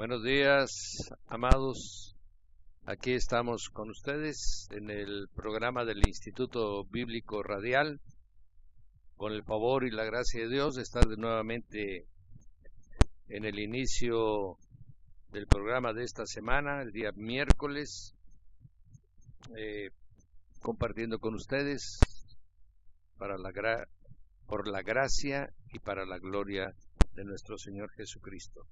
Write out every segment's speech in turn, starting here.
Buenos días, amados. Aquí estamos con ustedes en el programa del Instituto Bíblico Radial, con el favor y la gracia de Dios de estar nuevamente en el inicio del programa de esta semana, el día miércoles, compartiendo con ustedes por la gracia y para la gloria de nuestro Señor Jesucristo.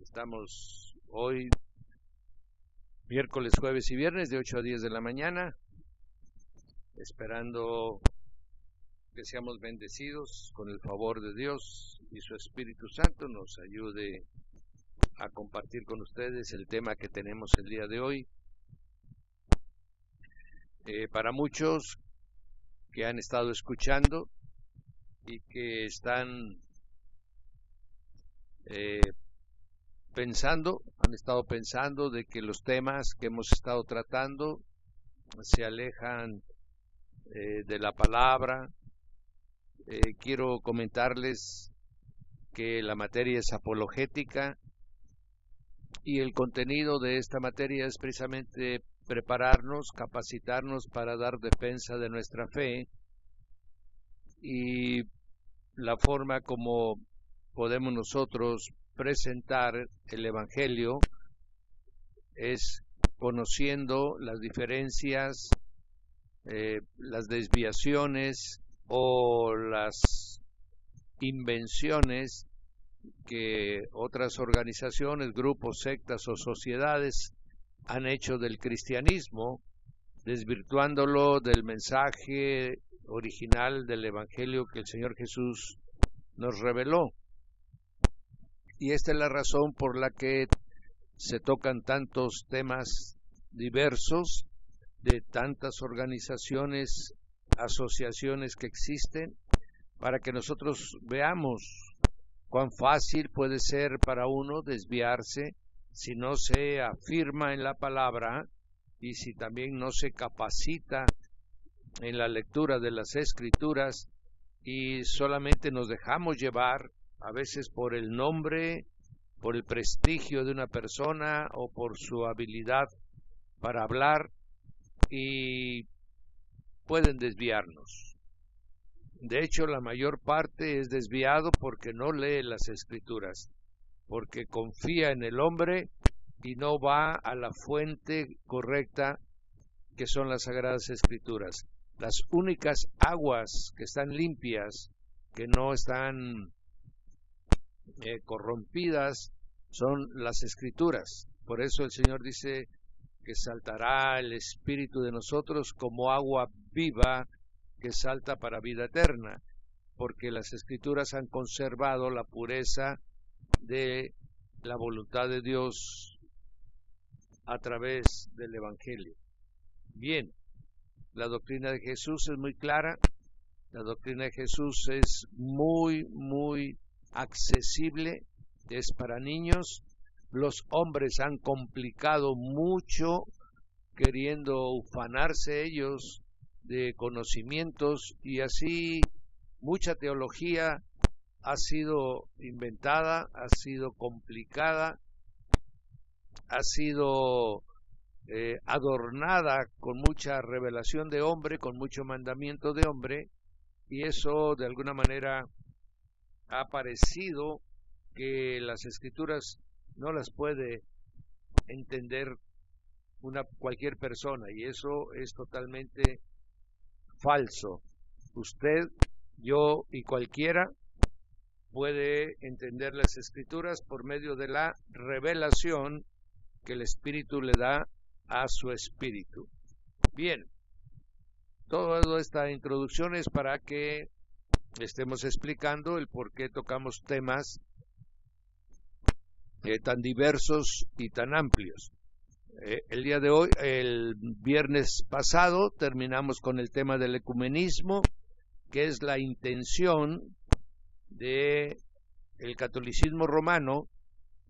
Estamos hoy, miércoles, jueves y viernes, de 8 a 10 de la mañana, esperando que seamos bendecidos con el favor de Dios y su Espíritu Santo nos ayude a compartir con ustedes el tema que tenemos el día de hoy. Para muchos que han estado escuchando y que están han estado pensando de que los temas que hemos estado tratando se alejan de la palabra. Quiero comentarles que la materia es apologética y el contenido de esta materia es precisamente prepararnos, capacitarnos para dar defensa de nuestra fe, y la forma como podemos nosotros presentar el Evangelio es conociendo las diferencias, las desviaciones o las invenciones que otras organizaciones, grupos, sectas o sociedades han hecho del cristianismo, desvirtuándolo del mensaje original del Evangelio que el Señor Jesús nos reveló. Y esta es la razón por la que se tocan tantos temas diversos de tantas organizaciones, asociaciones que existen, para que nosotros veamos cuán fácil puede ser para uno desviarse si no se afirma en la palabra y si también no se capacita en la lectura de las Escrituras y solamente nos dejamos llevar a veces por el nombre, por el prestigio de una persona o por su habilidad para hablar, y pueden desviarnos. De hecho, la mayor parte es desviado porque no lee las Escrituras, porque confía en el hombre y no va a la fuente correcta que son las Sagradas Escrituras. Las únicas aguas que están limpias, que no están corrompidas, son las Escrituras. Por eso el Señor dice que saltará el Espíritu de nosotros como agua viva que salta para vida eterna, porque las Escrituras han conservado la pureza de la voluntad de Dios a través del Evangelio. Bien, la doctrina de Jesús es muy clara, la doctrina de Jesús es muy accesible, es para niños. Los hombres han complicado mucho queriendo ufanarse ellos de conocimientos, y así mucha teología ha sido inventada, ha sido complicada, ha sido adornada con mucha revelación de hombre, con mucho mandamiento de hombre, y eso de alguna manera ha parecido que las Escrituras no las puede entender cualquier persona, y eso es totalmente falso. Usted, yo y cualquiera puede entender las Escrituras por medio de la revelación que el Espíritu le da a su espíritu. Bien, toda esta introducción es para que estemos explicando el por qué tocamos temas tan diversos y tan amplios. El día de hoy, el viernes pasado, terminamos con el tema del ecumenismo, que es la intención de el catolicismo romano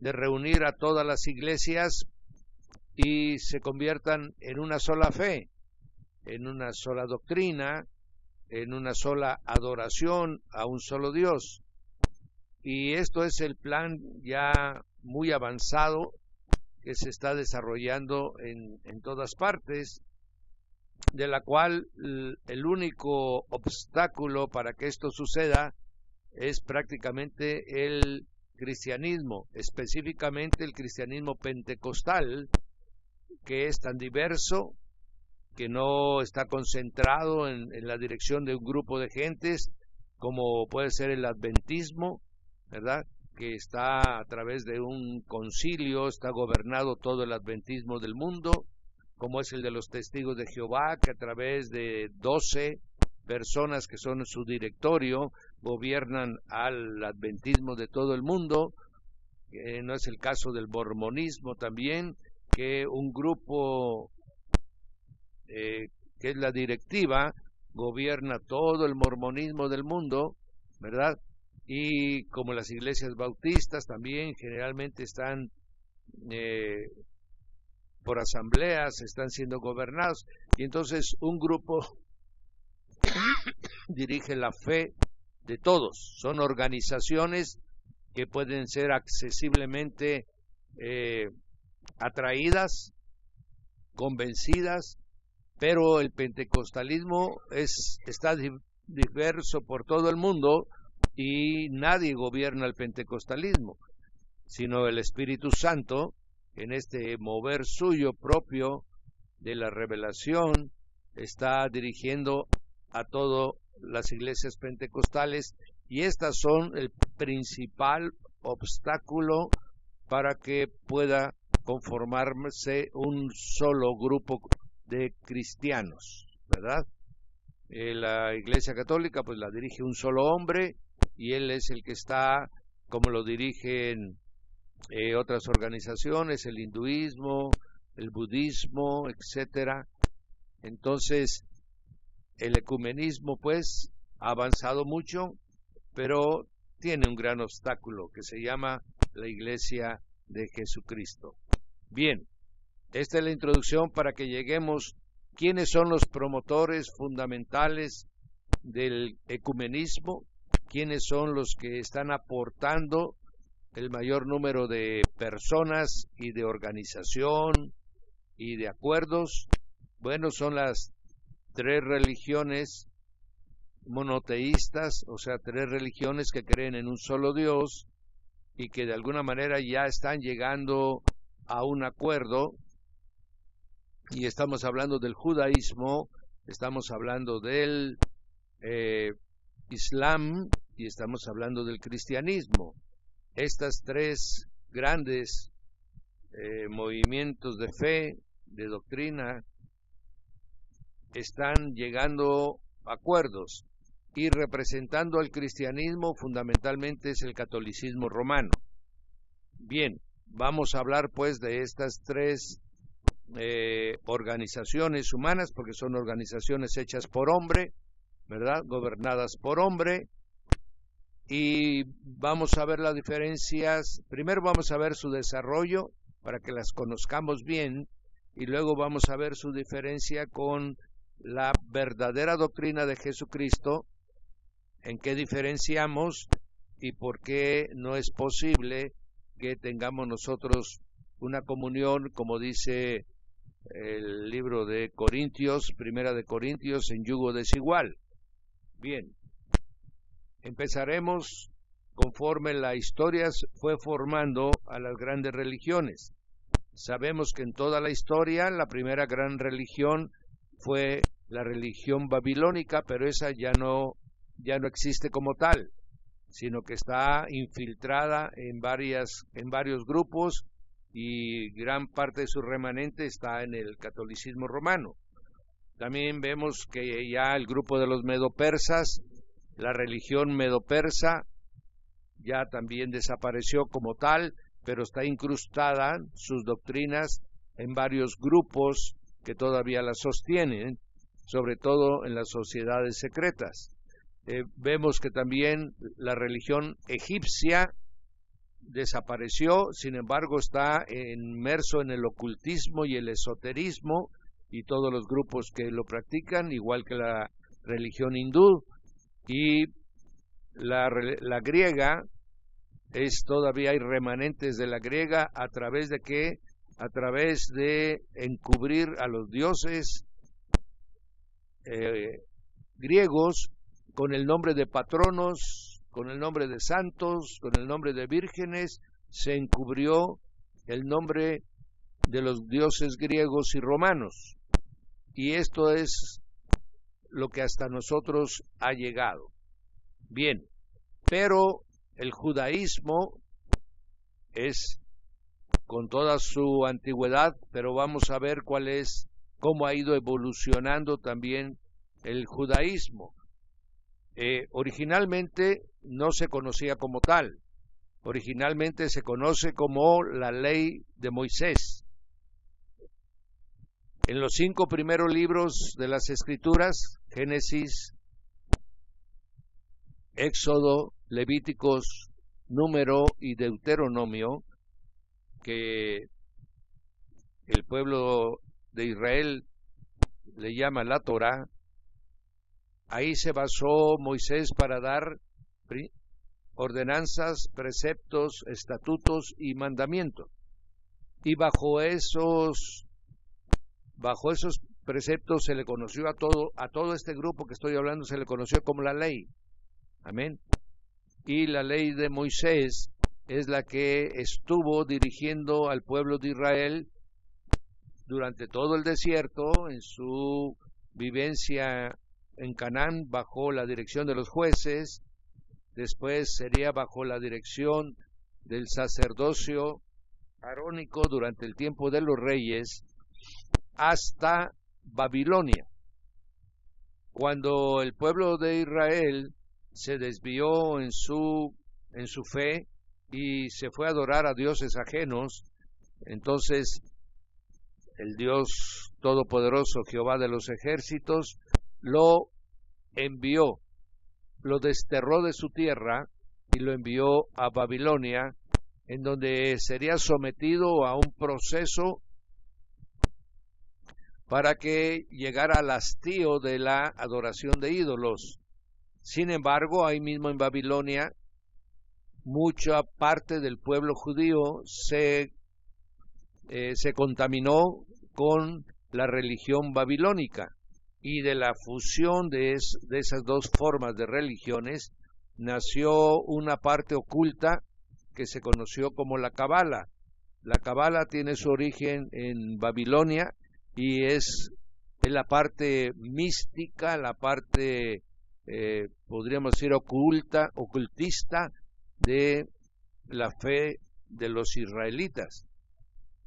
de reunir a todas las iglesias y se conviertan en una sola fe, en una sola doctrina, en una sola adoración a un solo Dios. Y esto es el plan ya muy avanzado que se está desarrollando en todas partes, de la cual el único obstáculo para que esto suceda es prácticamente el cristianismo, específicamente el cristianismo pentecostal, que es tan diverso, que no está concentrado en la dirección de un grupo de gentes, como puede ser el adventismo, ¿verdad?, que está a través de un concilio, está gobernado todo el adventismo del mundo, como es el de los testigos de Jehová, que a través de 12 personas que son su directorio gobiernan al adventismo de todo el mundo. No es el caso del mormonismo también, que un grupo que es la directiva gobierna todo el mormonismo del mundo, ¿verdad? Y como las iglesias bautistas también generalmente están por asambleas, están siendo gobernados, y entonces un grupo dirige la fe de todos. Son organizaciones que pueden ser accesiblemente atraídas, convencidas, pero el pentecostalismo está diverso por todo el mundo y nadie gobierna el pentecostalismo, sino el Espíritu Santo, en este mover suyo propio de la revelación, está dirigiendo a todas las iglesias pentecostales, y estas son el principal obstáculo para que pueda conformarse un solo grupo de cristianos, ¿verdad? La Iglesia Católica pues la dirige un solo hombre, y él es el que está, como lo dirigen otras organizaciones, el hinduismo, el budismo, etcétera. Entonces, el ecumenismo pues ha avanzado mucho, pero tiene un gran obstáculo que se llama la Iglesia de Jesucristo. Bien, esta es la introducción para que lleguemos. ¿Quiénes son los promotores fundamentales del ecumenismo? ¿Quiénes son los que están aportando el mayor número de personas y de organización y de acuerdos? Bueno, son las 3 religiones monoteístas, o sea, 3 religiones que creen en un solo Dios y que de alguna manera ya están llegando a un acuerdo. Y estamos hablando del judaísmo, estamos hablando del Islam y estamos hablando del cristianismo. Estas 3 grandes movimientos de fe, de doctrina, están llegando a acuerdos, y representando al cristianismo fundamentalmente es el catolicismo romano. Bien, vamos a hablar pues de estas 3 organizaciones humanas, porque son organizaciones hechas por hombre, ¿verdad?, gobernadas por hombre, y vamos a ver las diferencias. Primero vamos a ver su desarrollo para que las conozcamos bien, y luego vamos a ver su diferencia con la verdadera doctrina de Jesucristo, en qué diferenciamos y por qué no es posible que tengamos nosotros una comunión, como dice el libro de Corintios, Primera de Corintios, en yugo desigual. Bien, empezaremos conforme la historia fue formando a las grandes religiones. Sabemos que en toda la historia la primera gran religión fue la religión babilónica, pero esa ya no existe como tal, sino que está infiltrada en varios grupos, y gran parte de su remanente está en el catolicismo romano. También vemos que ya el grupo de los medopersas, la religión medopersa, ya también desapareció como tal, pero está incrustada sus doctrinas en varios grupos que todavía la sostienen, sobre todo en las sociedades secretas. Vemos que también la religión egipcia desapareció, sin embargo está inmerso en el ocultismo y el esoterismo y todos los grupos que lo practican, igual que la religión hindú. Y la griega todavía hay remanentes de la griega. ¿A través de qué? A través de encubrir a los dioses griegos con el nombre de patronos, con el nombre de santos, con el nombre de vírgenes. Se encubrió el nombre de los dioses griegos y romanos. Y esto es lo que hasta nosotros ha llegado. Bien, pero el judaísmo es con toda su antigüedad, pero vamos a ver cómo ha ido evolucionando también el judaísmo. Originalmente no se conocía como tal. Originalmente se conoce como la ley de Moisés. En los 5 primeros libros de las Escrituras, Génesis, Éxodo, Levíticos, Número y Deuteronomio, que el pueblo de Israel le llama la Torá, ahí se basó Moisés para dar ordenanzas, preceptos, estatutos y mandamientos. Y bajo esos preceptos se le conoció a todo este grupo que estoy hablando, se le conoció como la ley. Amén. Y la ley de Moisés es la que estuvo dirigiendo al pueblo de Israel durante todo el desierto, en su vivencia en Canaán, bajo la dirección de los jueces. Después sería bajo la dirección del sacerdocio arónico durante el tiempo de los reyes, hasta Babilonia. Cuando el pueblo de Israel se desvió en su fe y se fue a adorar a dioses ajenos, entonces el Dios Todopoderoso, Jehová de los ejércitos, lo envió, lo desterró de su tierra y lo envió a Babilonia, en donde sería sometido a un proceso para que llegara al hastío de la adoración de ídolos. Sin embargo, ahí mismo en Babilonia, mucha parte del pueblo judío se contaminó con la religión babilónica, y de la fusión de esas dos formas de religiones nació una parte oculta que se conoció como la Cabala. La Cabala tiene su origen en Babilonia y es la parte mística, la parte, podríamos decir, ocultista de la fe de los israelitas.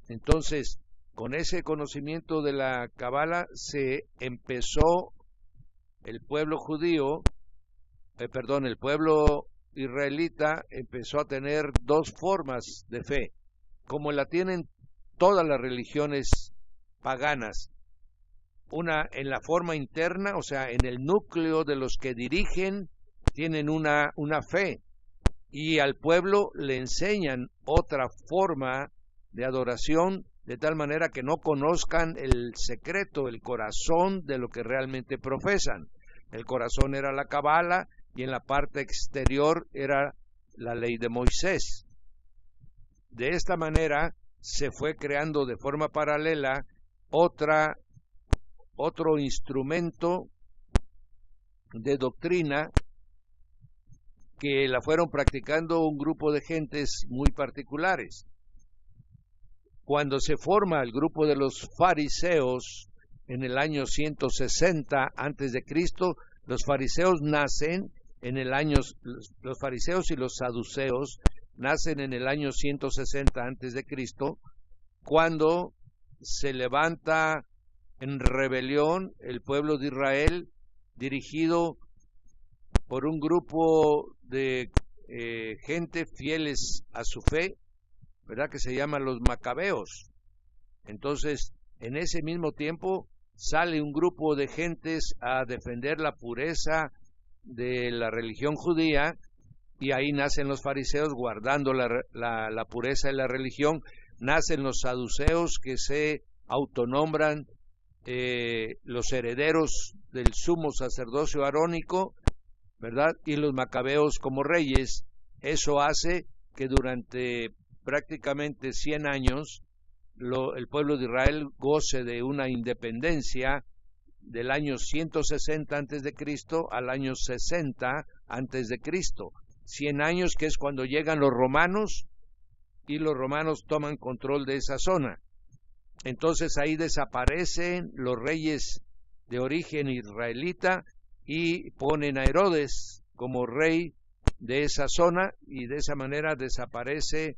Entonces, con ese conocimiento de la Cabala se empezó el pueblo el pueblo israelita empezó a tener dos formas de fe, como la tienen todas las religiones paganas. Una en la forma interna, o sea, en el núcleo de los que dirigen, tienen una fe, y al pueblo le enseñan otra forma de adoración, de tal manera que no conozcan el secreto, el corazón de lo que realmente profesan. El corazón era la Cabala y en la parte exterior era la ley de Moisés. De esta manera se fue creando de forma paralela otro instrumento de doctrina que la fueron practicando un grupo de gentes muy particulares. Cuando se forma el grupo de los fariseos en el año 160 antes de Cristo, los fariseos nacen en el año, los fariseos y los saduceos nacen en el año 160 antes de Cristo, cuando se levanta en rebelión el pueblo de Israel, dirigido por un grupo de gente fieles a su fe, ¿verdad?, que se llaman los macabeos. Entonces, en ese mismo tiempo sale un grupo de gentes a defender la pureza de la religión judía, y ahí nacen los fariseos guardando la pureza de la religión. Nacen los saduceos, que se autonombran los herederos del sumo sacerdocio arónico, ¿verdad?, y los macabeos como reyes. Eso hace que durante prácticamente 100 años el pueblo de Israel goce de una independencia del año 160 antes de Cristo al año 60 antes de Cristo. 100 años, que es cuando llegan los romanos y los romanos toman control de esa zona. Entonces ahí desaparecen los reyes de origen israelita y ponen a Herodes como rey de esa zona, y de esa manera desaparece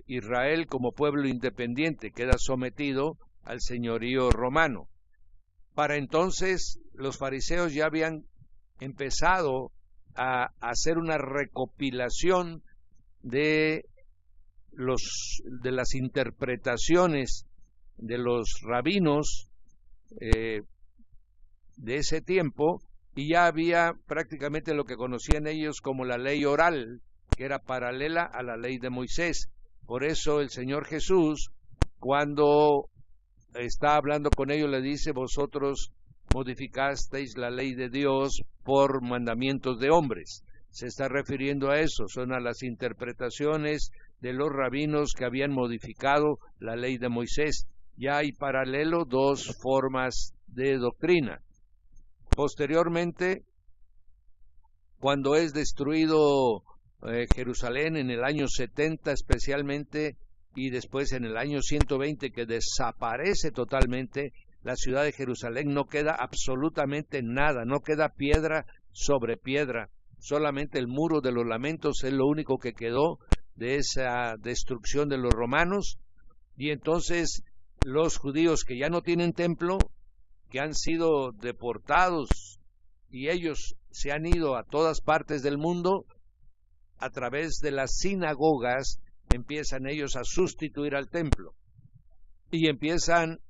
Israel como pueblo independiente, queda sometido al señorío romano. Para entonces los fariseos ya habían empezado a hacer una recopilación de las interpretaciones de los rabinos de ese tiempo, y ya había prácticamente lo que conocían ellos como la ley oral, que era paralela a la ley de Moisés. Por eso el Señor Jesús, cuando está hablando con ellos, le dice: vosotros modificasteis la ley de Dios por mandamientos de hombres. Se está refiriendo a eso, son a las interpretaciones de los rabinos que habían modificado la ley de Moisés. Ya hay paralelo dos formas de doctrina. Posteriormente, cuando es destruido Jerusalén en el año 70 especialmente, y después en el año 120 que desaparece totalmente la ciudad de Jerusalén, no queda absolutamente nada, no queda piedra sobre piedra, solamente el muro de los lamentos es lo único que quedó de esa destrucción de los romanos. Y entonces los judíos que ya no tienen templo, que han sido deportados, y ellos se han ido a todas partes del mundo, a través de las sinagogas empiezan ellos a sustituir al templo y empiezan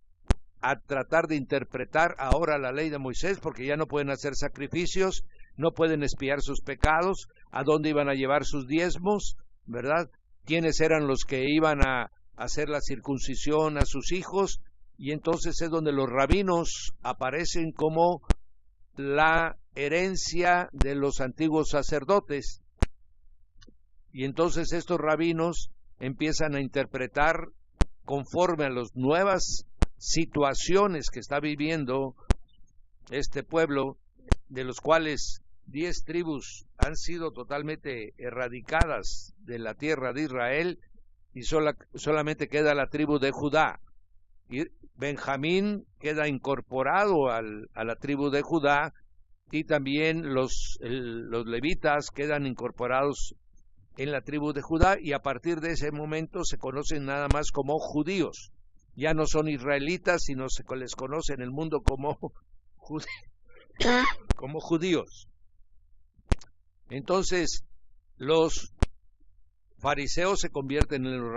a tratar de interpretar ahora la ley de Moisés, porque ya no pueden hacer sacrificios, no pueden expiar sus pecados, a dónde iban a llevar sus diezmos, ¿verdad? ¿Quiénes eran los que iban a hacer la circuncisión a sus hijos? Y entonces es donde los rabinos aparecen como la herencia de los antiguos sacerdotes. Y entonces estos rabinos empiezan a interpretar conforme a las nuevas situaciones que está viviendo este pueblo, de los cuales 10 tribus han sido totalmente erradicadas de la tierra de Israel, y solamente queda la tribu de Judá. Y Benjamín queda incorporado a la tribu de Judá, y también los levitas quedan incorporados en la tribu de Judá, y a partir de ese momento se conocen nada más como judíos. Ya no son israelitas, sino se les conoce en el mundo como judíos. Entonces los fariseos se convierten en los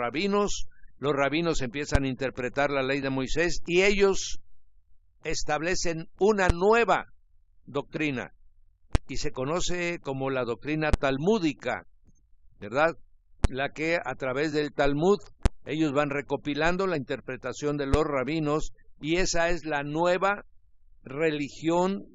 rabinos empiezan a interpretar la ley de Moisés, y ellos establecen una nueva doctrina, y se conoce como la doctrina talmúdica, ¿verdad? La que a través del Talmud ellos van recopilando la interpretación de los rabinos, y esa es la nueva religión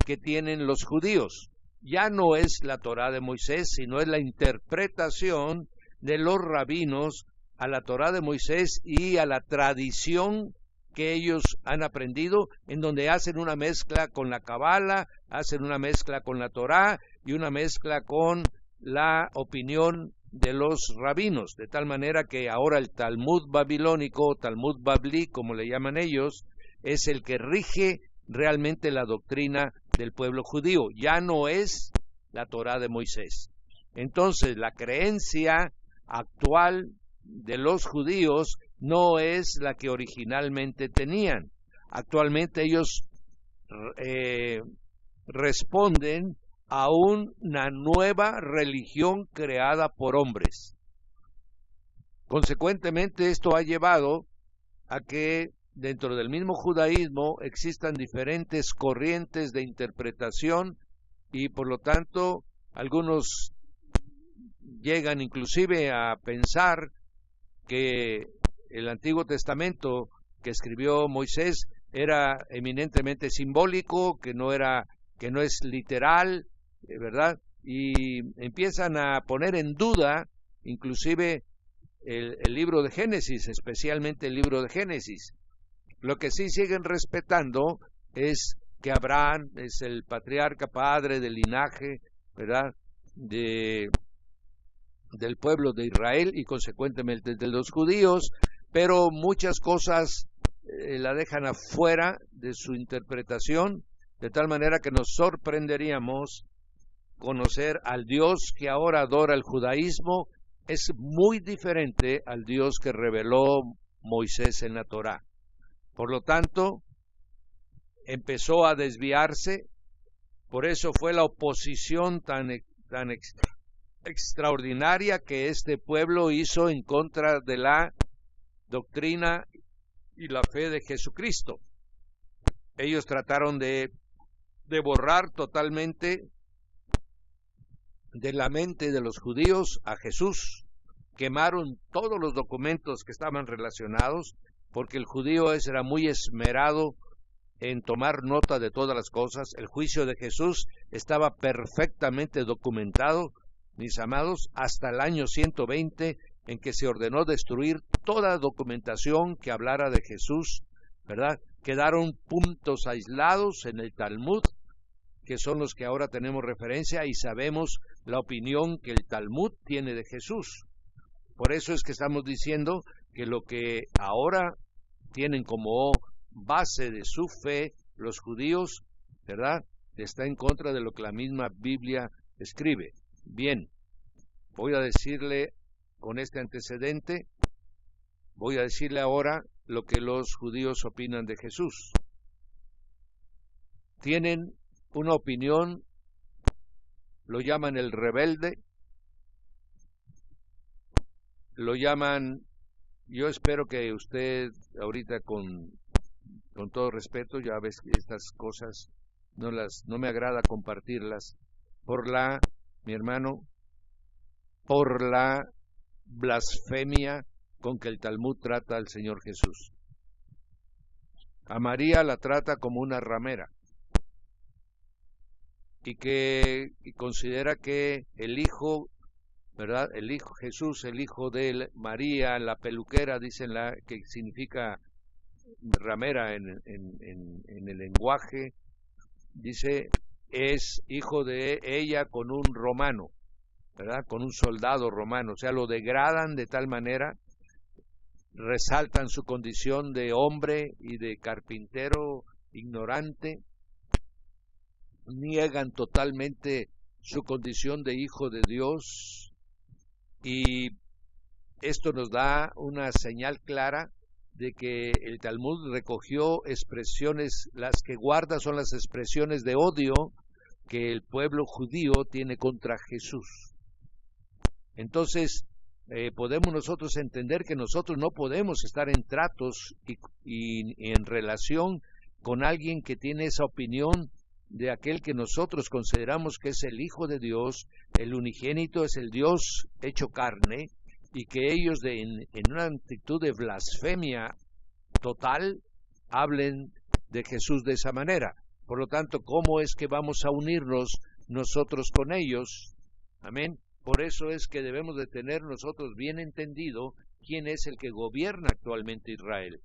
que tienen los judíos. Ya no es la Torá de Moisés, sino es la interpretación de los rabinos a la Torá de Moisés y a la tradición que ellos han aprendido, en donde hacen una mezcla con la Cabala, hacen una mezcla con la Torá y una mezcla con la opinión de los rabinos, de tal manera que ahora el Talmud babilónico, Talmud bablí, como le llaman ellos, es el que rige realmente la doctrina del pueblo judío. Ya no es la Torá de Moisés. Entonces, la creencia actual de los judíos no es la que originalmente tenían. Actualmente ellos responden a una nueva religión creada por hombres. Consecuentemente, esto ha llevado a que dentro del mismo judaísmo existan diferentes corrientes de interpretación, y por lo tanto algunos llegan inclusive a pensar que el Antiguo Testamento que escribió Moisés era eminentemente simbólico, que no es literal, ¿verdad? y empiezan a poner en duda inclusive el libro de Génesis, especialmente el libro de Génesis. Lo que sí siguen respetando es que Abraham es el patriarca, padre del linaje, ¿verdad?, del pueblo de Israel y consecuentemente de los judíos, pero muchas cosas la dejan afuera de su interpretación, de tal manera que nos sorprenderíamos conocer al Dios que ahora adora el judaísmo. Es muy diferente al Dios que reveló Moisés en la Torá. Por lo tanto, empezó a desviarse. Por eso fue la oposición tan extraordinaria que este pueblo hizo en contra de la doctrina y la fe de Jesucristo. Ellos trataron de borrar totalmente de la mente de los judíos a Jesús. Quemaron todos los documentos que estaban relacionados, porque el judío era muy esmerado en tomar nota de todas las cosas. El juicio de Jesús estaba perfectamente documentado, mis amados, hasta el año 120, en que se ordenó destruir toda documentación que hablara de Jesús, ¿verdad? Quedaron puntos aislados en el Talmud, que son los que ahora tenemos referencia y sabemos la opinión que el Talmud tiene de Jesús. Por eso es que estamos diciendo que lo que ahora tienen como base de su fe los judíos, ¿verdad?, está en contra de lo que la misma Biblia escribe. Bien, voy a decirle con este antecedente, voy a decirle ahora lo que los judíos opinan de Jesús. Tienen una opinión, lo llaman el rebelde, lo llaman, yo espero que usted ahorita con todo respeto, ya ves que estas cosas no me agrada compartirlas, mi hermano, por la blasfemia con que el Talmud trata al Señor Jesús. A María la trata como una ramera y considera que el hijo, ¿verdad?, el hijo Jesús, el hijo de María, la peluquera, dicen que significa ramera en el lenguaje, dice, es hijo de ella con un romano, ¿verdad?, con un soldado romano. O sea, lo degradan de tal manera, resaltan su condición de hombre y de carpintero ignorante, niegan totalmente su condición de hijo de Dios, y esto nos da una señal clara de que el Talmud recogió expresiones, las que guarda son las expresiones de odio que el pueblo judío tiene contra Jesús. Entonces, podemos nosotros entender que nosotros no podemos estar en tratos y en relación con alguien que tiene esa opinión de aquel que nosotros consideramos que es el Hijo de Dios, el unigénito, es el Dios hecho carne, y que ellos en una actitud de blasfemia total hablen de Jesús de esa manera. Por lo tanto, ¿cómo es que vamos a unirnos nosotros con ellos? Amén. Por eso es que debemos de tener nosotros bien entendido quién es el que gobierna actualmente Israel.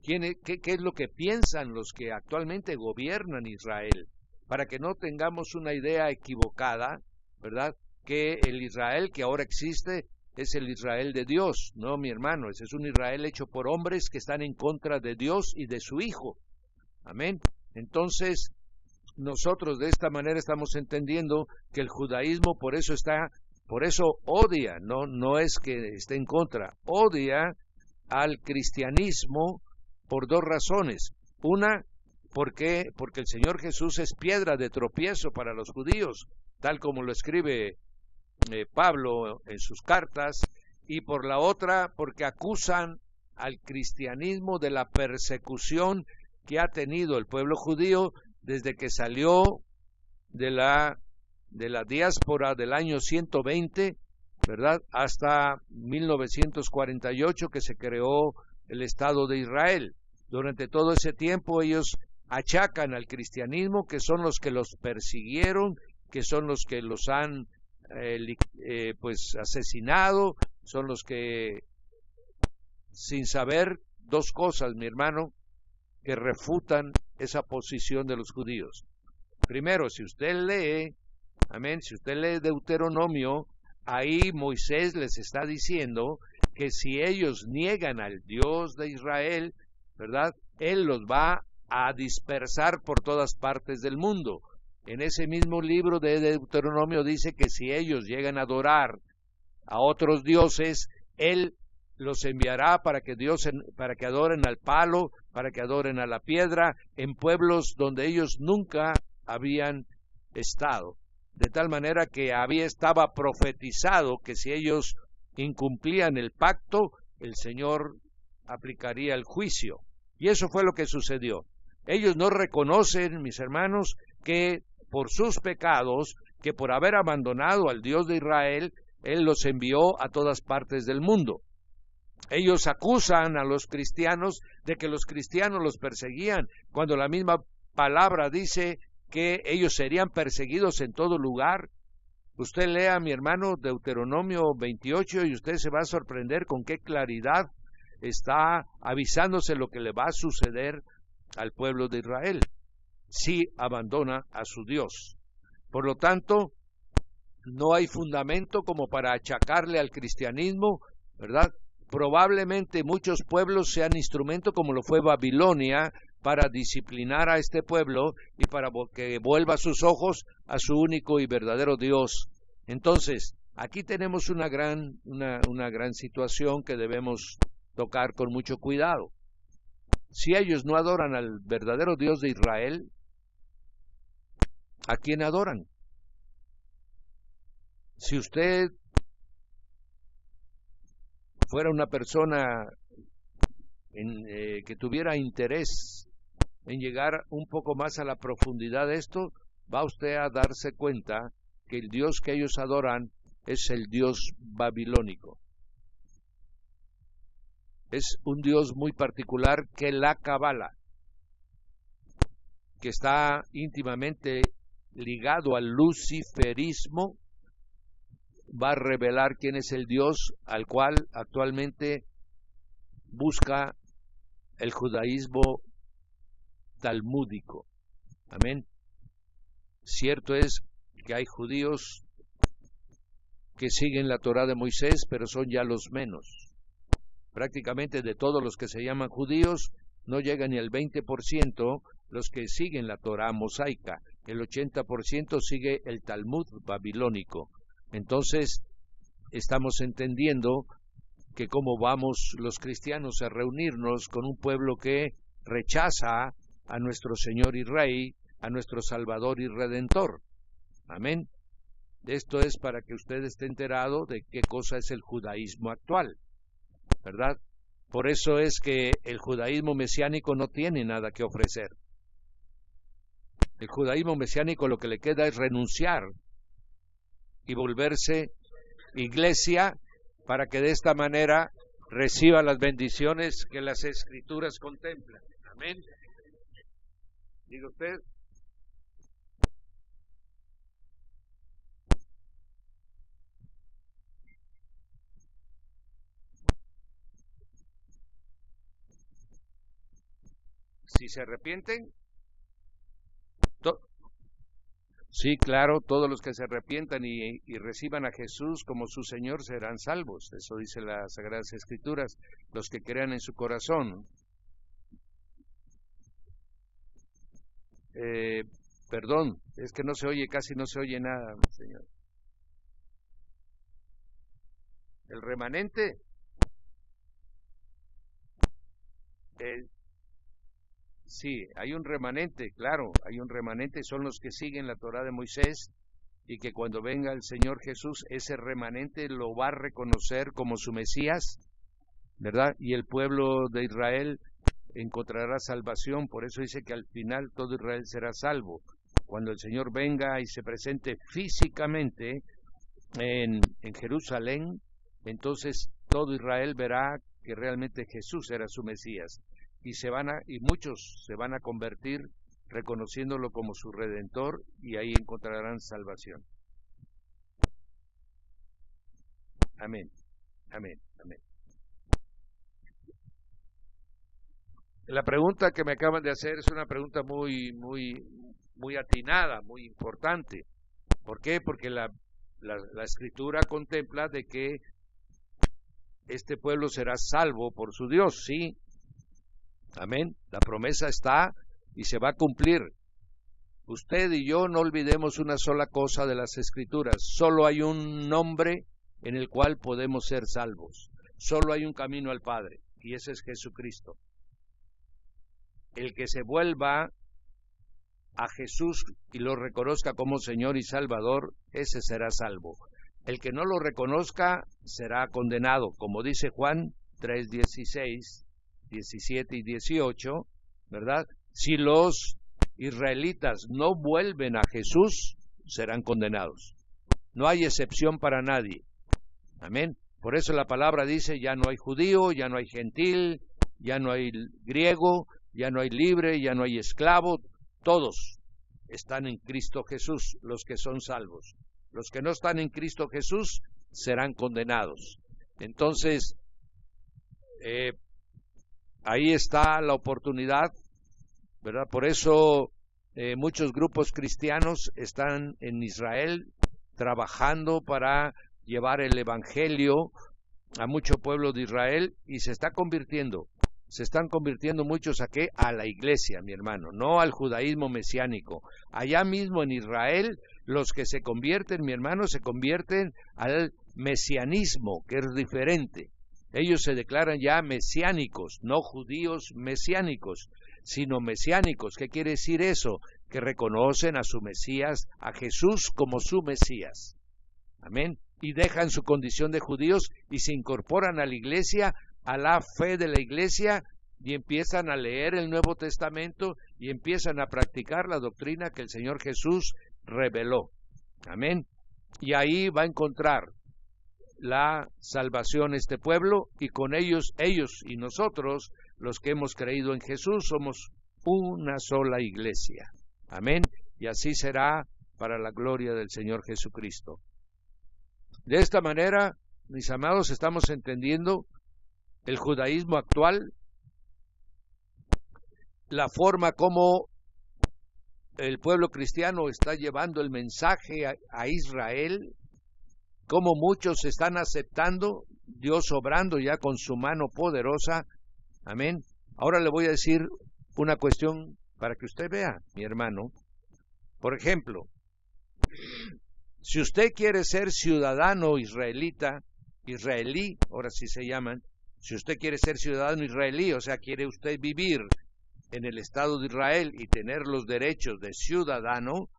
¿Qué es lo que piensan los que actualmente gobiernan Israel? Para que no tengamos una idea equivocada, ¿verdad?, que el Israel que ahora existe es el Israel de Dios. No, mi hermano, ese es un Israel hecho por hombres que están en contra de Dios y de su Hijo. Amén. Entonces, nosotros de esta manera estamos entendiendo que el judaísmo por eso odia, no es que esté en contra, odia al cristianismo por dos razones. Una, porque el Señor Jesús es piedra de tropiezo para los judíos, tal como lo escribe Pablo en sus cartas, y por la otra, porque acusan al cristianismo de la persecución que ha tenido el pueblo judío desde que salió de la diáspora del año 120, ¿verdad?, hasta 1948, que se creó el Estado de Israel. Durante todo ese tiempo ellos achacan al cristianismo que son los que los persiguieron, que son los que los han pues asesinado, son los que, sin saber dos cosas, mi hermano, que refutan esa posición de los judíos. Primero, si usted lee, amén, si usted lee Deuteronomio, ahí Moisés les está diciendo que si ellos niegan al Dios de Israel, ¿verdad?, Él los va a dispersar por todas partes del mundo. En ese mismo libro de Deuteronomio dice que si ellos llegan a adorar a otros dioses, Él los enviará para que adoren al palo, para que adoren a la piedra, en pueblos donde ellos nunca habían estado. De tal manera que estaba profetizado que si ellos incumplían el pacto, el Señor aplicaría el juicio. Y eso fue lo que sucedió. Ellos no reconocen, mis hermanos, que por sus pecados, que por haber abandonado al Dios de Israel, Él los envió a todas partes del mundo. Ellos acusan a los cristianos de que los cristianos los perseguían, cuando la misma palabra dice que ellos serían perseguidos en todo lugar. Usted lea, mi hermano, Deuteronomio 28 y usted se va a sorprender con qué claridad está avisándose lo que le va a suceder al pueblo de Israel si abandona a su Dios. Por lo tanto, no hay fundamento como para achacarle al cristianismo, ¿verdad? Probablemente muchos pueblos sean instrumento, como lo fue Babilonia, para disciplinar a este pueblo y para que vuelva sus ojos a su único y verdadero Dios. Entonces, aquí tenemos una gran situación que debemos tocar con mucho cuidado. Si ellos no adoran al verdadero Dios de Israel, ¿a quién adoran? Si usted fuera una persona que tuviera interés en llegar un poco más a la profundidad de esto, va usted a darse cuenta que el Dios que ellos adoran es el Dios babilónico. Es un Dios muy particular que la Cabala, que está íntimamente ligado al luciferismo, va a revelar quién es el Dios al cual actualmente busca el judaísmo talmúdico. Amén. Cierto es que hay judíos que siguen la Torá de Moisés, pero son ya los menos. Prácticamente de todos los que se llaman judíos, no llega ni al 20% los que siguen la Torá mosaica. El 80% sigue el Talmud babilónico. Entonces, estamos entendiendo que cómo vamos los cristianos a reunirnos con un pueblo que rechaza a nuestro Señor y Rey, a nuestro Salvador y Redentor. Amén. Esto es para que usted esté enterado de qué cosa es el judaísmo actual, ¿verdad? Por eso es que el judaísmo mesiánico no tiene nada que ofrecer. El judaísmo mesiánico lo que le queda es renunciar y volverse iglesia para que de esta manera reciba las bendiciones que las Escrituras contemplan. Amén. ¿Diga usted? Si se arrepienten, sí, claro, todos los que se arrepientan y reciban a Jesús como su Señor serán salvos. Eso dice las Sagradas Escrituras, los que crean en su corazón. Perdón, es que no se oye, casi no se oye nada, Señor. El remanente, sí, hay un remanente, claro, hay un remanente, son los que siguen la Torá de Moisés y que cuando venga el Señor Jesús, ese remanente lo va a reconocer como su Mesías, ¿verdad? Y el pueblo de Israel encontrará salvación, por eso dice que al final todo Israel será salvo. Cuando el Señor venga y se presente físicamente en Jerusalén, entonces todo Israel verá que realmente Jesús era su Mesías. Y muchos se van a convertir reconociéndolo como su Redentor, y ahí encontrarán salvación. Amén, amén, amén. La pregunta que me acaban de hacer es una pregunta muy atinada, muy importante. ¿Por qué? Porque la Escritura contempla de que este pueblo será salvo por su Dios, sí. Amén. La promesa está y se va a cumplir. Usted y yo no olvidemos una sola cosa de las Escrituras. Solo hay un nombre en el cual podemos ser salvos. Solo hay un camino al Padre, y ese es Jesucristo. El que se vuelva a Jesús y lo reconozca como Señor y Salvador, ese será salvo. El que no lo reconozca será condenado, como dice Juan 3:16, 17 y 18, ¿verdad? Si los israelitas no vuelven a Jesús, serán condenados. No hay excepción para nadie. Amén. Por eso la palabra dice, ya no hay judío, ya no hay gentil, ya no hay griego, ya no hay libre, ya no hay esclavo. Todos están en Cristo Jesús, los que son salvos. Los que no están en Cristo Jesús serán condenados. Entonces, ahí está la oportunidad, ¿verdad? Por eso muchos grupos cristianos están en Israel trabajando para llevar el evangelio a mucho pueblo de Israel, y se están convirtiendo muchos a ¿qué? A la iglesia, mi hermano, no al judaísmo mesiánico. Allá mismo en Israel, los que se convierten, mi hermano, se convierten al mesianismo, que es diferente. Ellos se declaran ya mesiánicos, no judíos mesiánicos, sino mesiánicos. ¿Qué quiere decir eso? Que reconocen a su Mesías, a Jesús como su Mesías. Amén. Y dejan su condición de judíos y se incorporan a la iglesia, a la fe de la iglesia, y empiezan a leer el Nuevo Testamento y empiezan a practicar la doctrina que el Señor Jesús reveló. Amén. Y ahí va a encontrar la salvación este pueblo, y con ellos y nosotros, los que hemos creído en Jesús, somos una sola iglesia. Amén. Y así será para la gloria del Señor Jesucristo. De esta manera, mis amados, estamos entendiendo el judaísmo actual, la forma como el pueblo cristiano está llevando el mensaje a Israel, como muchos están aceptando, Dios obrando ya con su mano poderosa. Amén. Ahora le voy a decir una cuestión para que usted vea, mi hermano. Por ejemplo, si usted quiere ser ciudadano israelí, ahora sí se llaman, si usted quiere ser ciudadano israelí, o sea, quiere usted vivir en el Estado de Israel y tener los derechos de ciudadano,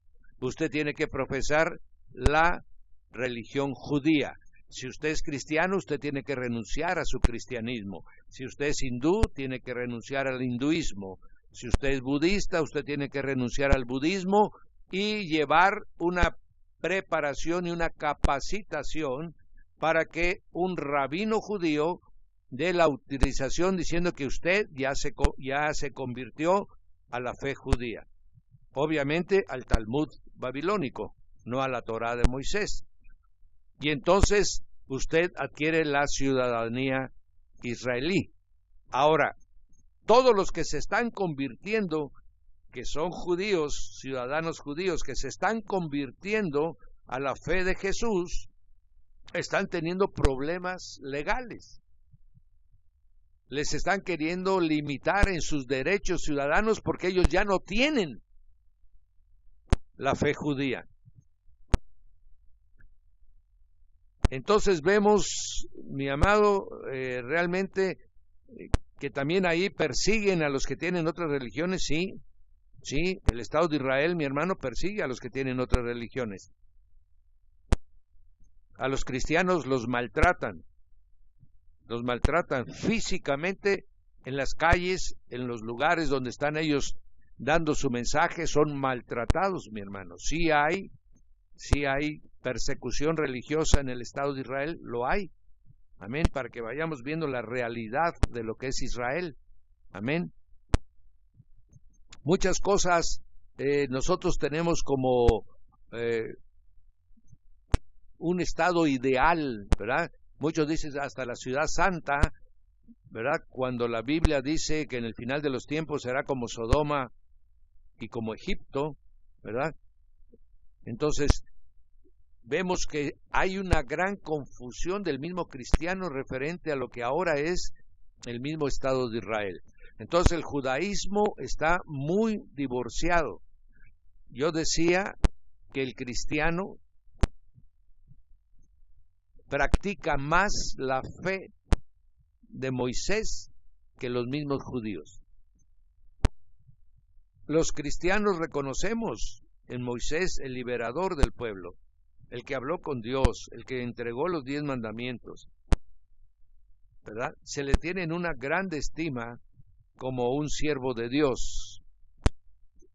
usted tiene que profesar la religión judía. Si usted es cristiano, usted tiene que renunciar a su cristianismo. Si usted es hindú, tiene que renunciar al hinduismo. Si usted es budista, usted tiene que renunciar al budismo y llevar una preparación y una capacitación para que un rabino judío dé la autorización diciendo que usted ya se convirtió a la fe judía. Obviamente al Talmud babilónico, no a la Torá de Moisés. Y entonces usted adquiere la ciudadanía israelí. Ahora, todos los que se están convirtiendo, que son judíos, ciudadanos judíos, que se están convirtiendo a la fe de Jesús, están teniendo problemas legales. Les están queriendo limitar en sus derechos ciudadanos porque ellos ya no tienen la fe judía. Entonces vemos, mi amado, realmente que también ahí persiguen a los que tienen otras religiones. Sí, el Estado de Israel, mi hermano, persigue a los que tienen otras religiones. A los cristianos los maltratan físicamente en las calles, en los lugares donde están ellos dando su mensaje, son maltratados, mi hermano. Sí hay persecución religiosa en el Estado de Israel, lo hay. Amén, para que vayamos viendo la realidad de lo que es Israel. Amén. Muchas cosas nosotros tenemos como un estado ideal, ¿verdad? Muchos dicen hasta la ciudad santa, ¿verdad? Cuando la Biblia dice que en el final de los tiempos será como Sodoma y como Egipto, ¿verdad? Entonces, vemos que hay una gran confusión del mismo cristiano referente a lo que ahora es el mismo Estado de Israel. Entonces, el judaísmo está muy divorciado. Yo decía que el cristiano practica más la fe de Moisés que los mismos judíos. Los cristianos reconocemos en Moisés el liberador del pueblo, el que habló con Dios, el que entregó los 10 mandamientos, ¿verdad? Se le tiene en una grande estima como un siervo de Dios.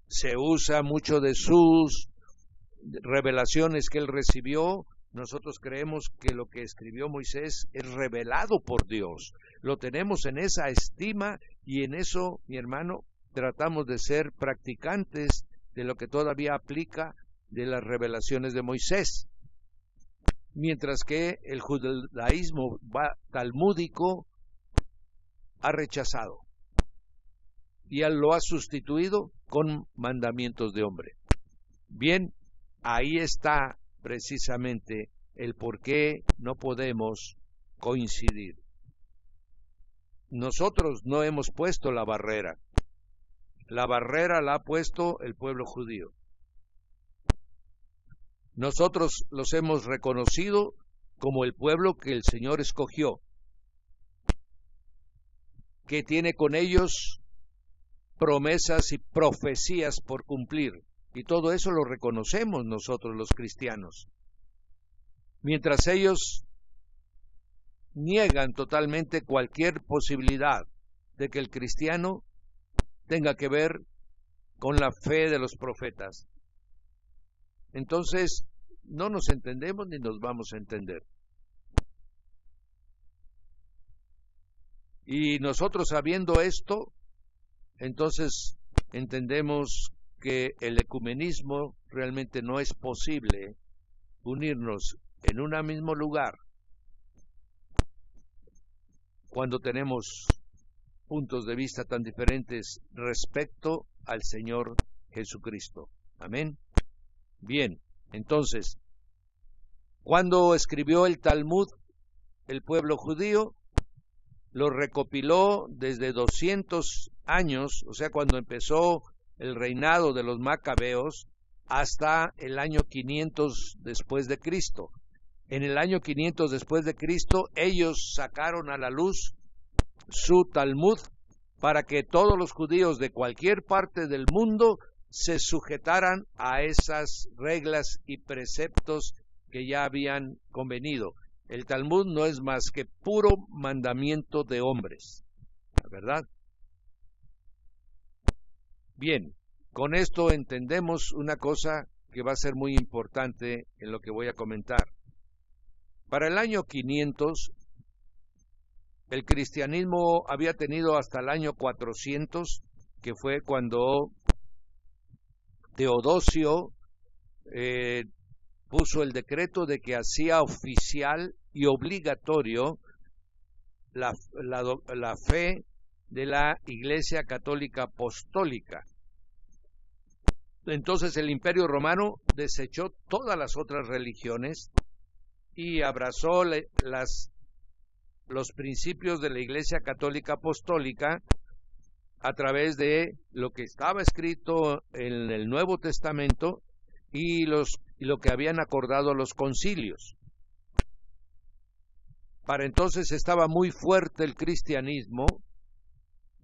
Se usa mucho de sus revelaciones que él recibió. Nosotros creemos que lo que escribió Moisés es revelado por Dios. Lo tenemos en esa estima y en eso, mi hermano, tratamos de ser practicantes de lo que todavía aplica de las revelaciones de Moisés. Mientras que el judaísmo talmúdico ha rechazado y lo ha sustituido con mandamientos de hombre. Bien, ahí está precisamente el por qué no podemos coincidir. Nosotros no hemos puesto la barrera. La barrera la ha puesto el pueblo judío. Nosotros los hemos reconocido como el pueblo que el Señor escogió, que tiene con ellos promesas y profecías por cumplir. Y todo eso lo reconocemos nosotros los cristianos. Mientras ellos niegan totalmente cualquier posibilidad de que el cristiano tenga que ver con la fe de los profetas. Entonces, no nos entendemos ni nos vamos a entender. Y nosotros sabiendo esto, entonces entendemos que el ecumenismo realmente no es posible unirnos en un mismo lugar cuando tenemos puntos de vista tan diferentes respecto al Señor Jesucristo. Amén. Bien, entonces, cuando escribió el Talmud, el pueblo judío lo recopiló desde 200 años, o sea, cuando empezó el reinado de los macabeos, hasta el año 500 después de Cristo. En el año 500 después de Cristo, ellos sacaron a la luz su Talmud para que todos los judíos de cualquier parte del mundo se sujetaran a esas reglas y preceptos que ya habían convenido. El Talmud no es más que puro mandamiento de hombres, ¿verdad? Bien, con esto entendemos una cosa que va a ser muy importante en lo que voy a comentar. Para el año 500, el cristianismo había tenido hasta el año 400, que fue cuando Teodosio puso el decreto de que hacía oficial y obligatorio la fe de la Iglesia Católica Apostólica. Entonces el Imperio Romano desechó todas las otras religiones y abrazó los principios de la Iglesia Católica Apostólica a través de lo que estaba escrito en el Nuevo Testamento y lo que habían acordado los concilios. Para entonces estaba muy fuerte el cristianismo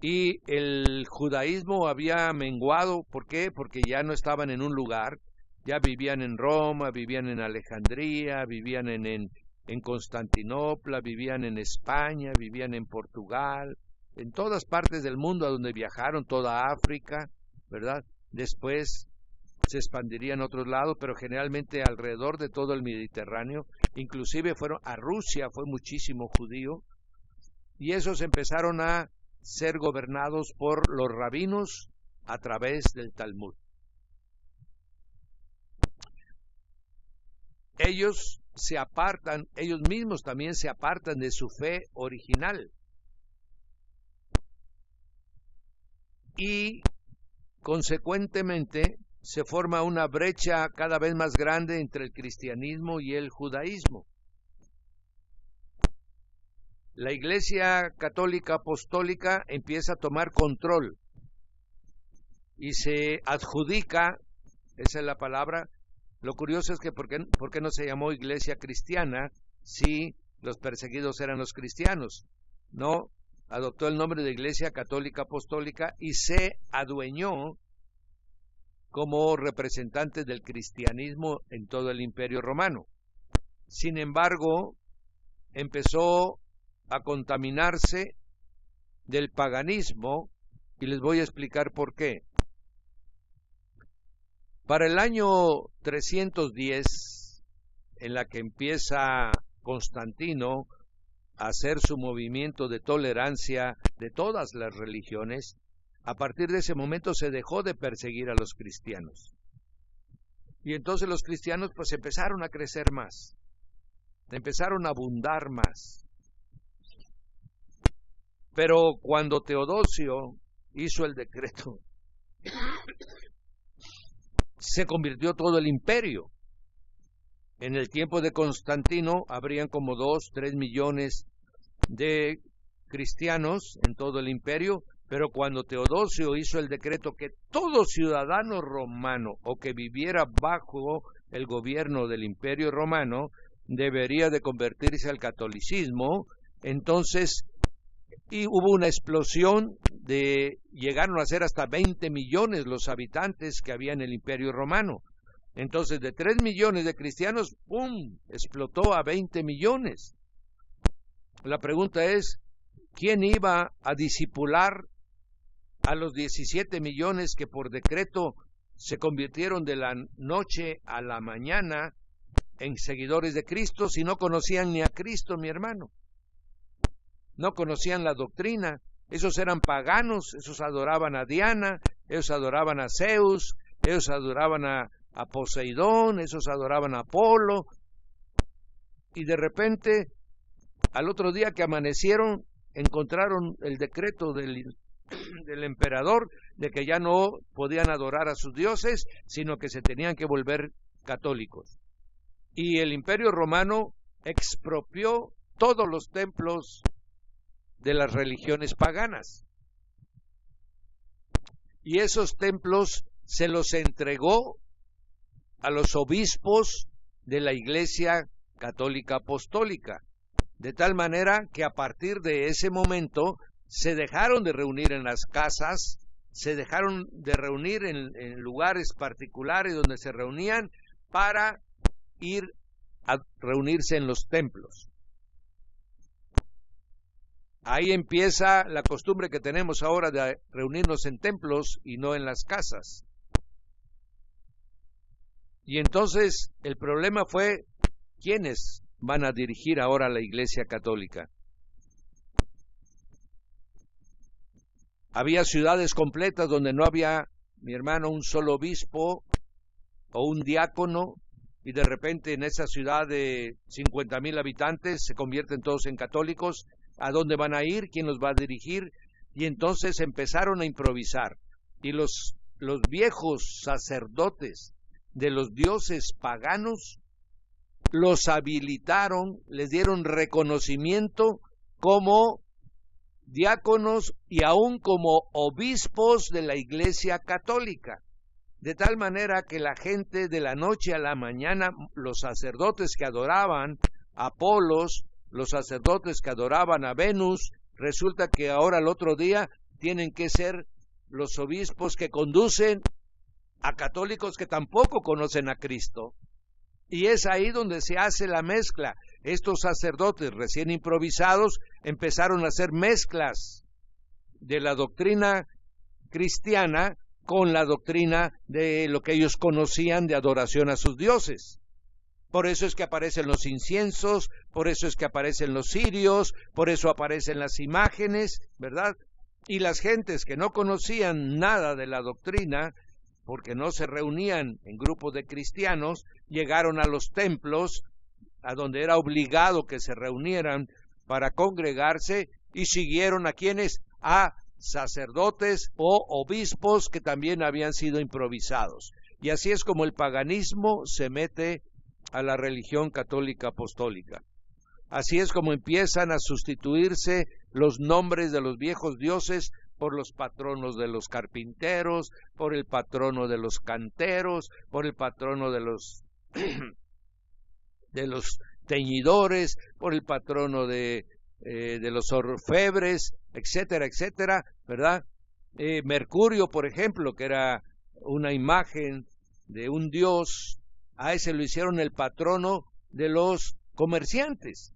y el judaísmo había menguado. ¿Por qué? Porque ya no estaban en un lugar, ya vivían en Roma, vivían en Alejandría, vivían en Constantinopla, vivían en España, vivían en Portugal, en todas partes del mundo a donde viajaron, toda África, ¿verdad? Después se expandiría en otros lados, pero generalmente alrededor de todo el Mediterráneo, inclusive fueron a Rusia, fue muchísimo judío, y esos empezaron a ser gobernados por los rabinos a través del Talmud. Ellos mismos también se apartan de su fe original. Y consecuentemente se forma una brecha cada vez más grande entre el cristianismo y el judaísmo. La Iglesia Católica Apostólica empieza a tomar control y se adjudica, esa es la palabra. Lo curioso es que ¿por qué no se llamó Iglesia Cristiana si los perseguidos eran los cristianos? No, adoptó el nombre de Iglesia Católica Apostólica y se adueñó como representante del cristianismo en todo el Imperio Romano. Sin embargo, empezó a contaminarse del paganismo y les voy a explicar por qué. Para el año 310, en la que empieza Constantino a hacer su movimiento de tolerancia de todas las religiones, a partir de ese momento se dejó de perseguir a los cristianos. Y entonces los cristianos pues empezaron a crecer más, empezaron a abundar más. Pero cuando Teodosio hizo el decreto, se convirtió todo el imperio. En el tiempo de Constantino habrían como 2-3 millones de cristianos en todo el imperio, pero cuando Teodosio hizo el decreto que todo ciudadano romano o que viviera bajo el gobierno del Imperio Romano debería de convertirse al catolicismo, entonces hubo una explosión llegaron a ser hasta 20 millones los habitantes que había en el Imperio Romano. Entonces de 3 millones de cristianos, ¡pum!, explotó a 20 millones. La pregunta es, ¿quién iba a discipular a los 17 millones que por decreto se convirtieron de la noche a la mañana en seguidores de Cristo si no conocían ni a Cristo, mi hermano? No conocían la doctrina. Esos eran paganos, esos adoraban a Diana, esos adoraban a Zeus, esos adoraban a Poseidón, esos adoraban a Apolo. Y de repente, al otro día que amanecieron, encontraron el decreto del emperador de que ya no podían adorar a sus dioses, sino que se tenían que volver católicos. Y el Imperio Romano expropió todos los templos de las religiones paganas. Y esos templos se los entregó a los obispos de la Iglesia Católica Apostólica, de tal manera que a partir de ese momento se dejaron de reunir en las casas, se dejaron de reunir en lugares particulares donde se reunían para ir a reunirse en los templos. Ahí empieza la costumbre que tenemos ahora de reunirnos en templos y no en las casas. Y entonces el problema fue, ¿quiénes van a dirigir ahora la Iglesia Católica? Había ciudades completas donde no había, mi hermano, un solo obispo o un diácono, y de repente en esa ciudad de 50,000 habitantes se convierten todos en católicos. ¿A dónde van a ir? ¿Quién los va a dirigir? Y entonces empezaron a improvisar. Y los viejos sacerdotes de los dioses paganos los habilitaron, les dieron reconocimiento como diáconos y aún como obispos de la Iglesia Católica. De tal manera que la gente de la noche a la mañana, los sacerdotes que adoraban a Apolos, los sacerdotes que adoraban a Venus, resulta que ahora al otro día tienen que ser los obispos que conducen a católicos que tampoco conocen a Cristo. Y es ahí donde se hace la mezcla. Estos sacerdotes recién improvisados empezaron a hacer mezclas de la doctrina cristiana con la doctrina de lo que ellos conocían de adoración a sus dioses. Por eso es que aparecen los inciensos, por eso es que aparecen los cirios, por eso aparecen las imágenes, ¿verdad? Y las gentes que no conocían nada de la doctrina, porque no se reunían en grupos de cristianos, llegaron a los templos, a donde era obligado que se reunieran para congregarse, y siguieron a quienes, a sacerdotes o obispos que también habían sido improvisados. Y así es como el paganismo se mete a la religión católica apostólica. Así es como empiezan a sustituirse los nombres de los viejos dioses por los patronos de los carpinteros, por el patrono de los canteros, por el patrono de los teñidores, por el patrono de los orfebres, etcétera, etcétera, ¿verdad? Mercurio, por ejemplo, que era una imagen de un dios, a ese lo hicieron el patrono de los comerciantes.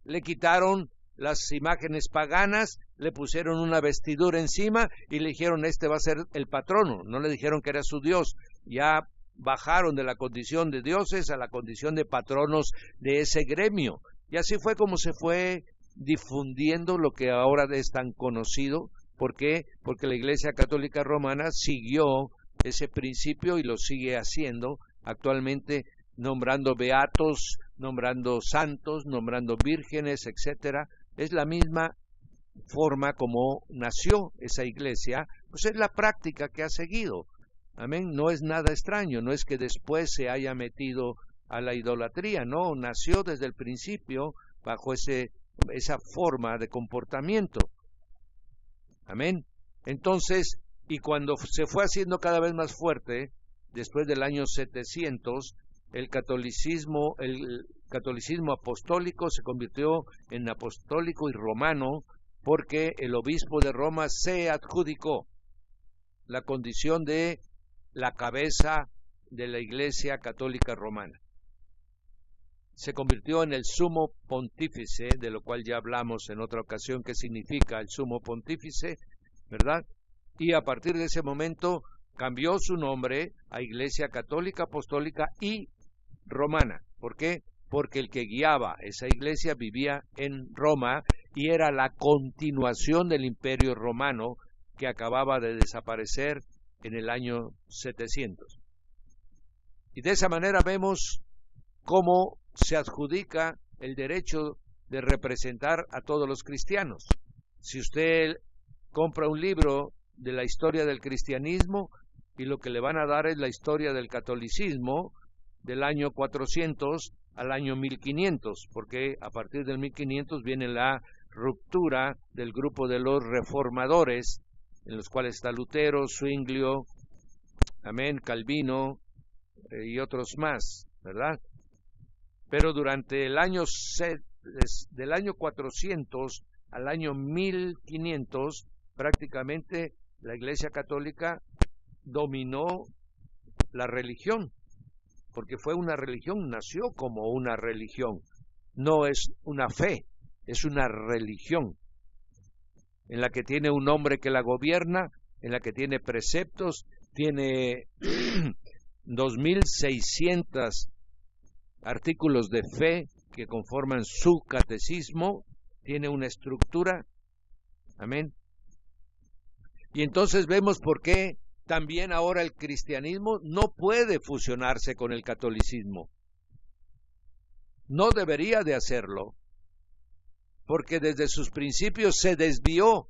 Le quitaron las imágenes paganas, le pusieron una vestidura encima y le dijeron, este va a ser el patrono. No le dijeron que era su dios. Ya bajaron de la condición de dioses a la condición de patronos de ese gremio. Y así fue como se fue difundiendo lo que ahora es tan conocido. ¿Por qué? Porque la Iglesia Católica Romana siguió ese principio y lo sigue haciendo actualmente, nombrando beatos, nombrando santos, nombrando vírgenes, etcétera. Es la misma forma como nació esa iglesia, pues es la práctica que ha seguido. Amén. No es nada extraño, no es que después se haya metido a la idolatría, no, nació desde el principio bajo esa forma de comportamiento. Amén. Entonces, y cuando se fue haciendo cada vez más fuerte, después del año 700, el catolicismo apostólico se convirtió en apostólico y romano, porque el obispo de Roma se adjudicó la condición de la cabeza de la Iglesia Católica Romana. Se convirtió en el sumo pontífice, de lo cual ya hablamos en otra ocasión, qué significa el sumo pontífice, ¿verdad? Y a partir de ese momento cambió su nombre a Iglesia Católica Apostólica y Romana. ¿Por qué? Porque el que guiaba esa iglesia vivía en Roma y era la continuación del Imperio Romano que acababa de desaparecer en el año 700. Y de esa manera vemos cómo se adjudica el derecho de representar a todos los cristianos. Si usted compra un libro de la historia del cristianismo y lo que le van a dar es la historia del catolicismo del año 400 al año 1500, porque a partir del 1500 viene la ruptura del grupo de los reformadores, en los cuales está Lutero, Zwinglio, amén, Calvino y otros más, ¿verdad? Pero durante el año del año 400 al año 1500, prácticamente la Iglesia Católica dominó la religión, porque fue una religión, nació como una religión, no es una fe, es una religión, en la que tiene un hombre que la gobierna, en la que tiene preceptos, tiene 2600 artículos de fe que conforman su catecismo, tiene una estructura, amén. Y entonces vemos por qué también ahora el cristianismo no puede fusionarse con el catolicismo. No debería de hacerlo, porque desde sus principios se desvió,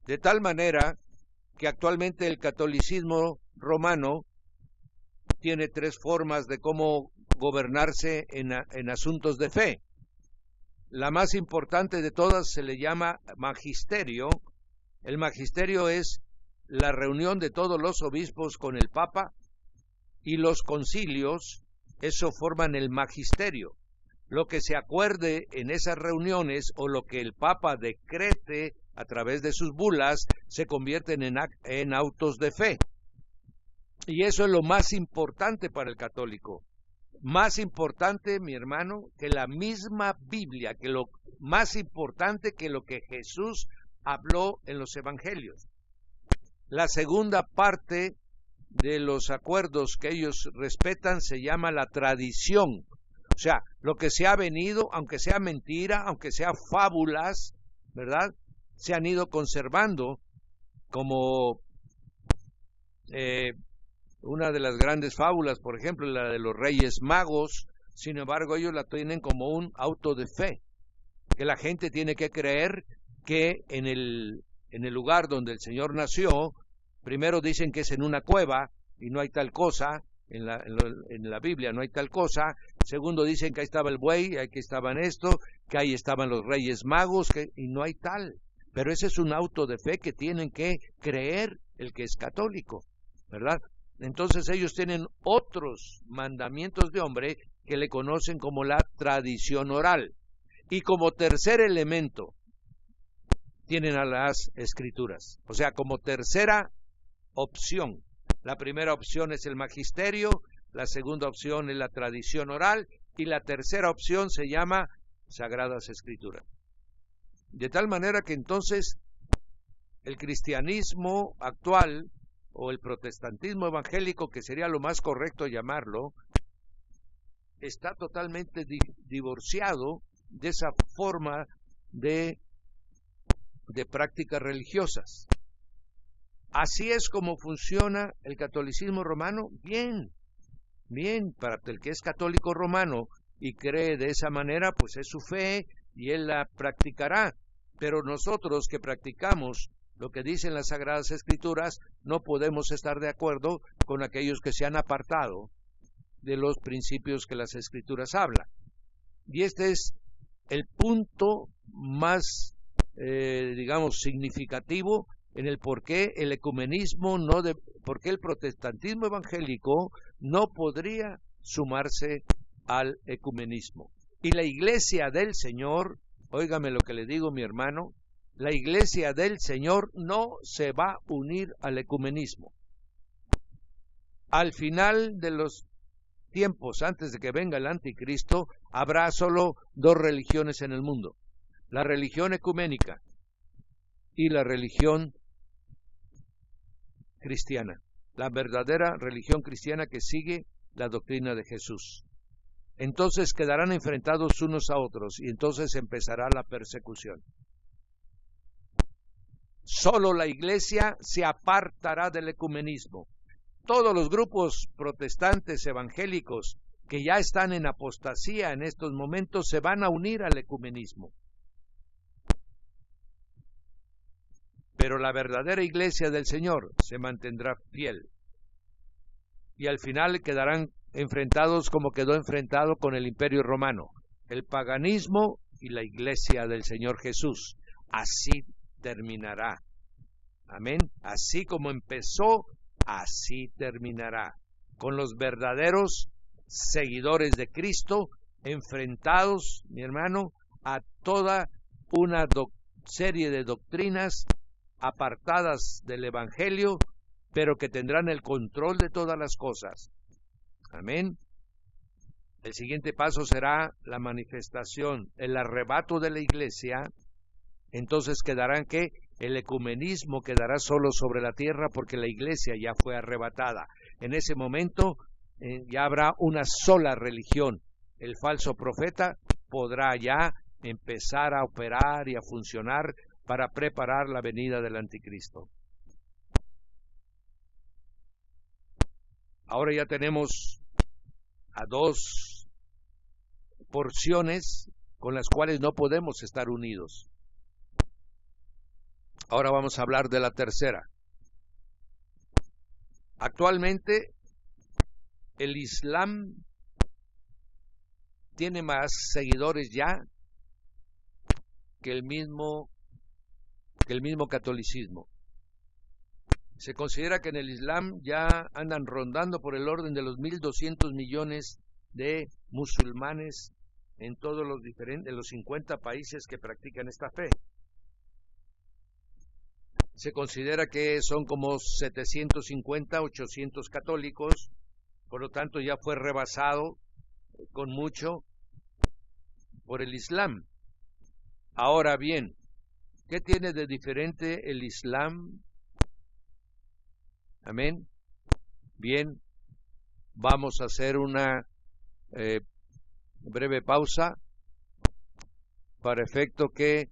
de tal manera que actualmente el catolicismo romano tiene tres formas de cómo gobernarse en asuntos de fe. La más importante de todas se le llama magisterio. El magisterio es la reunión de todos los obispos con el Papa, y los concilios, eso forman el magisterio. Lo que se acuerde en esas reuniones o lo que el Papa decrete a través de sus bulas se convierten en autos de fe. Y eso es lo más importante para el católico. Más importante, mi hermano, que la misma Biblia, que lo más importante que lo que Jesús habló en los evangelios. La segunda parte de los acuerdos que ellos respetan se llama la tradición. O sea, lo que se ha venido, aunque sea mentira, aunque sea fábulas, ¿verdad? se han ido conservando como una de las grandes fábulas, por ejemplo, la de los Reyes Magos. Sin embargo, ellos la tienen como un auto de fe, que la gente tiene que creer que en el lugar donde el Señor nació, primero dicen que es en una cueva y no hay tal cosa, en la Biblia no hay tal cosa. Segundo, dicen que ahí estaba el buey, aquí estaban esto, que ahí estaban los Reyes Magos, y no hay tal. Pero ese es un auto de fe que tienen que creer el que es católico, ¿verdad? Entonces ellos tienen otros mandamientos de hombre que le conocen como la tradición oral. Y como tercer elemento tienen a las escrituras. O sea, como tercera opción. La primera opción es el magisterio, la segunda opción es la tradición oral y la tercera opción se llama Sagradas Escrituras. De tal manera que entonces el cristianismo actual o el protestantismo evangélico, que sería lo más correcto llamarlo, está totalmente divorciado de esa forma de prácticas religiosas. Así es como funciona el catolicismo romano. Bien, para el que es católico romano y cree de esa manera, pues es su fe y él la practicará. Pero nosotros que practicamos lo que dicen las Sagradas Escrituras, no podemos estar de acuerdo con aquellos que se han apartado de los principios que las Escrituras hablan. Y este es el punto más, significativo en el por qué el ecumenismo por qué el protestantismo evangélico no podría sumarse al ecumenismo. Y la Iglesia del Señor, óigame lo que le digo, mi hermano, la Iglesia del Señor no se va a unir al ecumenismo. Al final de los tiempos, antes de que venga el anticristo, habrá solo dos religiones en el mundo: la religión ecuménica y la religión cristiana, la verdadera religión cristiana que sigue la doctrina de Jesús. Entonces quedarán enfrentados unos a otros y entonces empezará la persecución. Solo la Iglesia se apartará del ecumenismo. Todos los grupos protestantes evangélicos que ya están en apostasía en estos momentos se van a unir al ecumenismo. Pero la verdadera Iglesia del Señor se mantendrá fiel. Y al final quedarán enfrentados como quedó enfrentado con el Imperio Romano, el paganismo y la Iglesia del Señor Jesús. Así terminará. Amén. Así como empezó, así terminará. Con los verdaderos seguidores de Cristo enfrentados, mi hermano, a toda una serie de doctrinas apartadas del Evangelio, pero que tendrán el control de todas las cosas. Amén. El siguiente paso será la manifestación, el arrebato de la Iglesia. Entonces quedarán que el ecumenismo quedará solo sobre la tierra porque la Iglesia ya fue arrebatada. En ese momento ya habrá una sola religión. El falso profeta podrá ya empezar a operar y a funcionar para preparar la venida del anticristo. Ahora ya tenemos a dos porciones con las cuales no podemos estar unidos. Ahora vamos a hablar de la tercera. Actualmente el Islam tiene más seguidores ya que el mismo catolicismo. Se considera que en el Islam ya andan rondando por el orden de los 1.200 millones de musulmanes en todos los 50 países que practican esta fe. Se considera que son como 750, 800 católicos, por lo tanto ya fue rebasado con mucho por el Islam. Ahora bien, ¿qué tiene de diferente el Islam? Amén. Bien, vamos a hacer una breve pausa para efecto que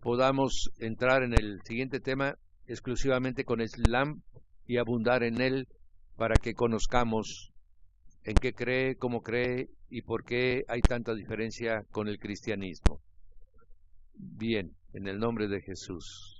podamos entrar en el siguiente tema exclusivamente con el Islam y abundar en él para que conozcamos en qué cree, cómo cree y por qué hay tanta diferencia con el cristianismo. Bien, en el nombre de Jesús.